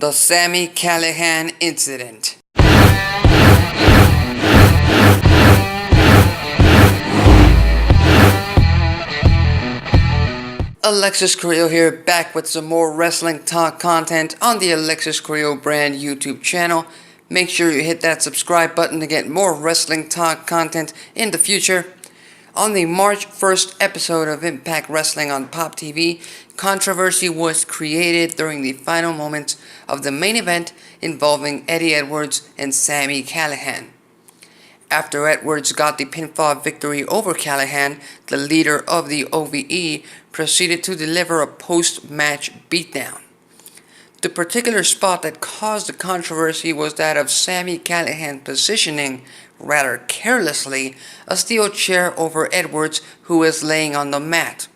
The Sami Callihan Incident. Alexis Carrillo here, back with some more wrestling talk content on the Alexis Carrillo brand YouTube channel. Make sure you hit that subscribe button to get more wrestling talk content in the future. On the March 1st episode of Impact Wrestling on Pop TV, controversy was created during the final moments of the main event involving Eddie Edwards and Sami Callihan. After Edwards got the pinfall victory over Callihan, the leader of the OVE proceeded to deliver a post-match beatdown. The particular spot that caused the controversy was that of Sami Callihan positioning, rather carelessly, a steel chair over Edwards, who was laying on the mat.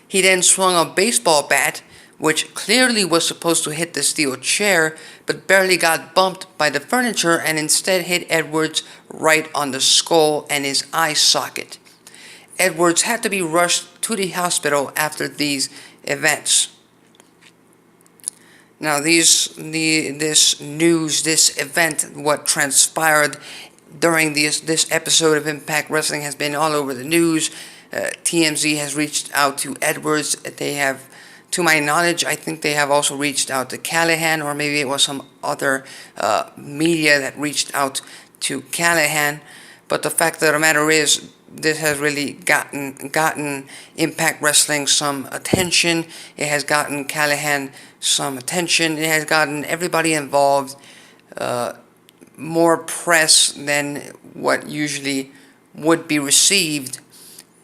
He then swung a baseball bat, which clearly was supposed to hit the steel chair, but barely got bumped by the furniture and instead hit Edwards right on the skull and his eye socket. Edwards had to be rushed to the hospital after these events. Now, this event, what transpired during this episode of Impact Wrestling has been all over the news. TMZ has reached out to Edwards. They have, to my knowledge, I think they have also reached out to Callihan, or maybe it was some other media that reached out to Callihan. But the fact of the matter is, this has really gotten Impact Wrestling some attention. It has gotten Callihan some attention. It has gotten everybody involved more press than what usually would be received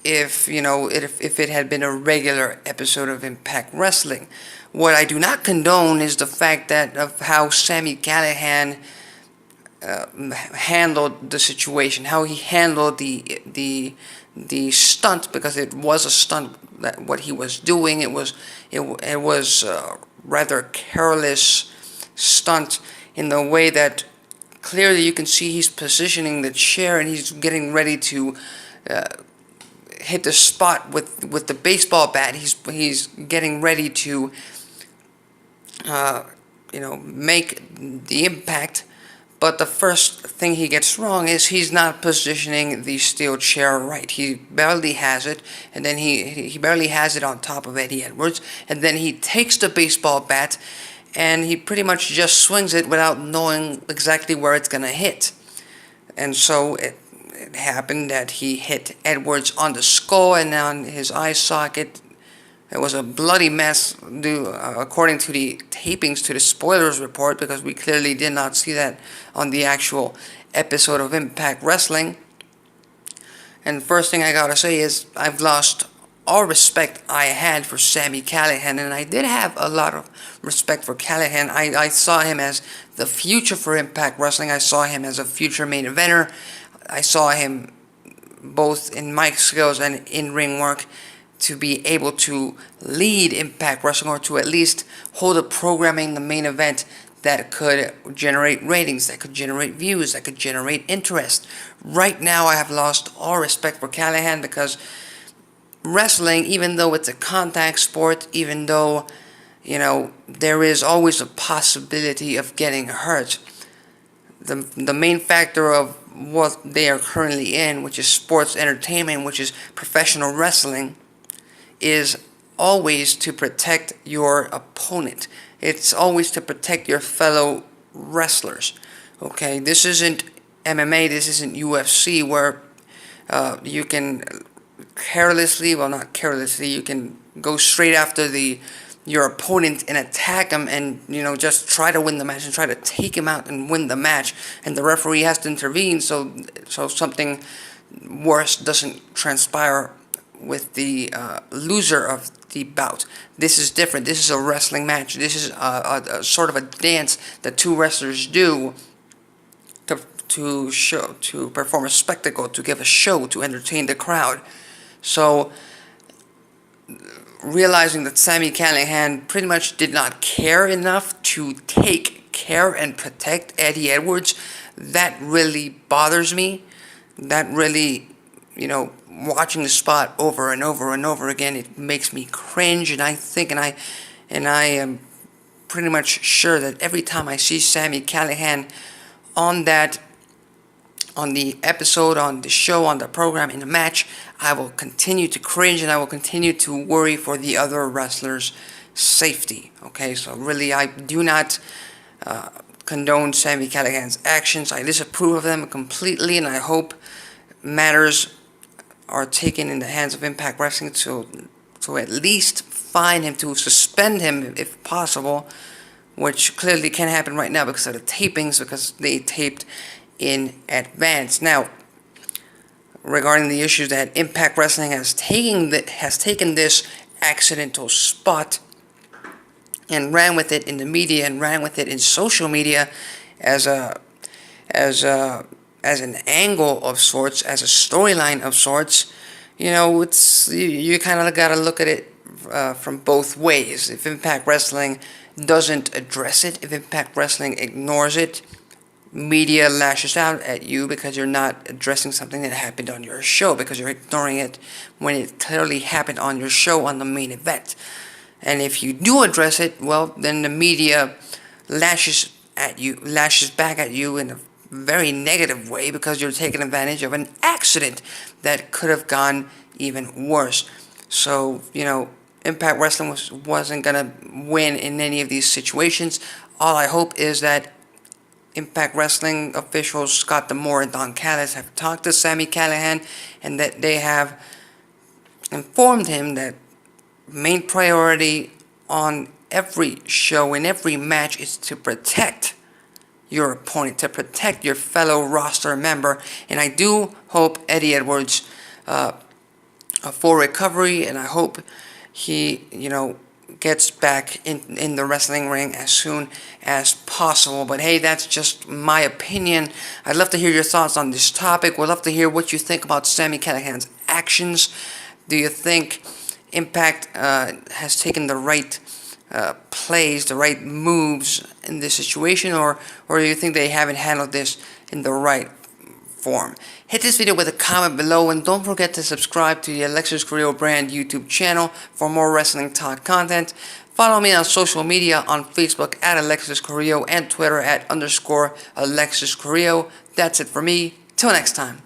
if it had been a regular episode of Impact Wrestling. What I do not condone is the fact that of how Sami Callihan handled the situation, how he handled the stunt, because it was a stunt. That what he was doing, it was a rather careless stunt in the way that clearly you can see he's positioning the chair and he's getting ready to hit the spot with the baseball bat. He's getting ready to make the impact. But the first thing he gets wrong is he's not positioning the steel chair right. He barely has it, and then he barely has it on top of Eddie Edwards, and then he takes the baseball bat, and he pretty much just swings it without knowing exactly where it's going to hit. And so it happened that he hit Edwards on the skull and on his eye socket. It was a bloody mess, according to the tapings, to the spoilers report, because we clearly did not see that on the actual episode of Impact Wrestling. And the first thing I gotta say is I've lost all respect I had for Sami Callihan, and I did have a lot of respect for Callihan. I saw him as the future for Impact Wrestling. I saw him as a future main eventer. I saw him both in mic skills and in ring work to be able to lead Impact Wrestling, or to at least hold a programming, the main event, that could generate ratings, that could generate views, that could generate interest. Right now I have lost all respect for Callihan, because wrestling, even though it's a contact sport, even though there is always a possibility of getting hurt, the main factor of what they are currently in, which is sports entertainment, which is professional wrestling, is always to protect your opponent. It's always to protect your fellow wrestlers. Okay, this isn't MMA, this isn't UFC, where you can carelessly, well, not carelessly, you can go straight after your opponent and attack him and just try to win the match and try to take him out and win the match, and the referee has to intervene so something worse doesn't transpire with the loser of the bout. This is different. This is a wrestling match. This is a sort of a dance that two wrestlers do to perform a spectacle, to give a show, to entertain the crowd. So realizing that Sami Callihan pretty much did not care enough to take care and protect Eddie Edwards, that really bothers me. That really, watching the spot over and over and over again, it makes me cringe, and I think, and I am pretty much sure that every time I see Sami Callihan on the episode, on the show, on the program, in the match, I will continue to cringe and I will continue to worry for the other wrestlers' safety. Okay, so really, I do not condone Sami Callihan's actions. I disapprove of them completely, and I hope matters are taken in the hands of Impact Wrestling to at least fine him, to suspend him if possible, which clearly can't happen right now because of the tapings, because they taped in advance. Now, regarding the issues that Impact Wrestling has taken this accidental spot and ran with it in the media and ran with it in social media as an angle of sorts, as a storyline of sorts, you kind of got to look at it from both ways. If Impact Wrestling doesn't address it, if Impact Wrestling ignores it, media lashes out at you because you're not addressing something that happened on your show, because you're ignoring it when it clearly happened on your show, on the main event. And if you do address it, well, then the media lashes back at you in a very negative way because you're taking advantage of an accident that could have gone even worse. So, Impact Wrestling wasn't going to win in any of these situations. All I hope is that Impact Wrestling officials Scott D'Amore and Don Callis have talked to Sami Callihan and that they have informed him that main priority on every show, in every match, is to protect your opponent, to protect your fellow roster member. And I do hope Eddie Edwards a full recovery, and I hope he, gets back in the wrestling ring as soon as possible. But hey, that's just my opinion. I'd love to hear your thoughts on this topic. We'd love to hear what you think about Sami Callihan's actions. Do you think Impact has taken the right plays, the right moves in this situation, or do you think they haven't handled this in the right form? Hit this video with a comment below, and don't forget to subscribe to the Alexis Carrillo brand YouTube channel for more wrestling talk content. Follow me on social media on Facebook at Alexis Carrillo and Twitter at _Alexis Carrillo. That's it for me. Till next time.